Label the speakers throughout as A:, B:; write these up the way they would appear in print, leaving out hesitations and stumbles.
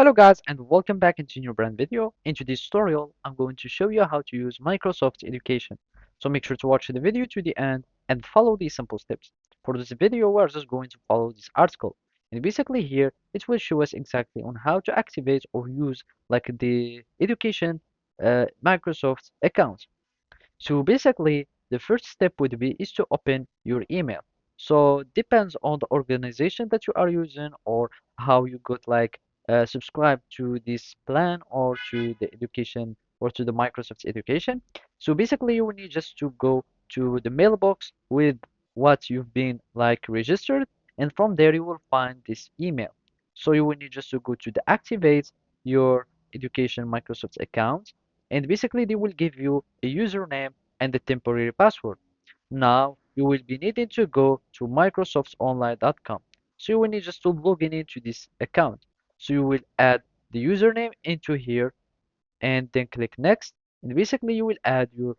A: Hello guys and welcome back into a new brand video. In today's tutorial, I'm going to show you how to use Microsoft Education. So make sure to watch the video to the end and follow these simple steps. For this video, we're just going to follow this article. And basically here, it will show us exactly on how to activate or use like the education Microsoft account. So basically, the first step would be is to open your email. So depends on the organization that you are using or how you got like subscribe to this plan or to the education or to the Microsoft education. So basically, you will need just to go to the mailbox with what you've been like registered, and from there you will find this email. So you will need just to go to the activate your education Microsoft account, and basically they will give you a username and a temporary password. Now you will be needing to go to microsoftonline.com. So you will need just to log in into this account. So you will add the username into here and then click next, and basically you will add your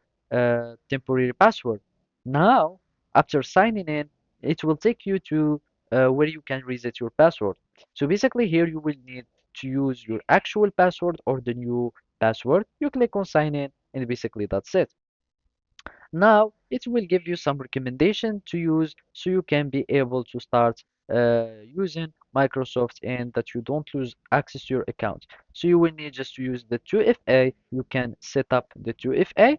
A: temporary password. Now after signing in, it will take you to where you can reset your password. So basically here you will need to use your actual password or the new password. You click on sign in, and basically that's it. Now it will give you some recommendation to use so you can be able to start using Microsoft and that you don't lose access to your account. So you will need just to use the 2FA. You can set up the 2FA,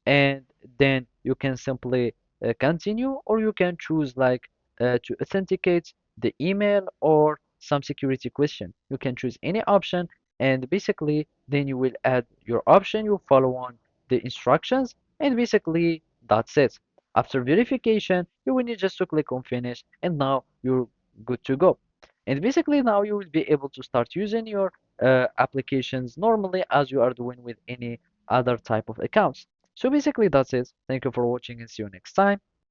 A: and then you can simply continue, or you can choose like to authenticate the email or some security question. You can choose any option, and basically then you will add your option, you follow on the instructions, and basically that's it. After verification, you will need just to click on finish, and now you're good to go. And basically now you will be able to start using your applications normally as you are doing with any other type of accounts. So basically that's it. Thank you for watching and see you next time.